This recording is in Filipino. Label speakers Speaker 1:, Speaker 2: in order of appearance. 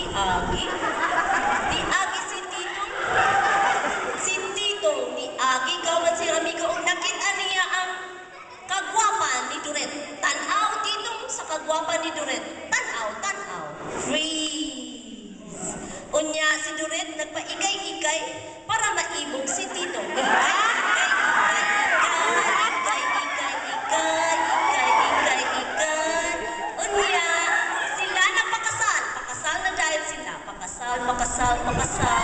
Speaker 1: Di agi? Di agi si Tito? Si Tito, di agi gawan si Amigo. Nakita niya ang kagwapan ni Duret. Tanaw, Tito, sa kagwapan ni Duret. Tanaw, tanaw. Freeze. Unya si Duret nagpaigay-igay para maibog si Tito. Unya, sila nagpakasal. Pakasal na dahil sila. Pakasal, pakasal, pakasal.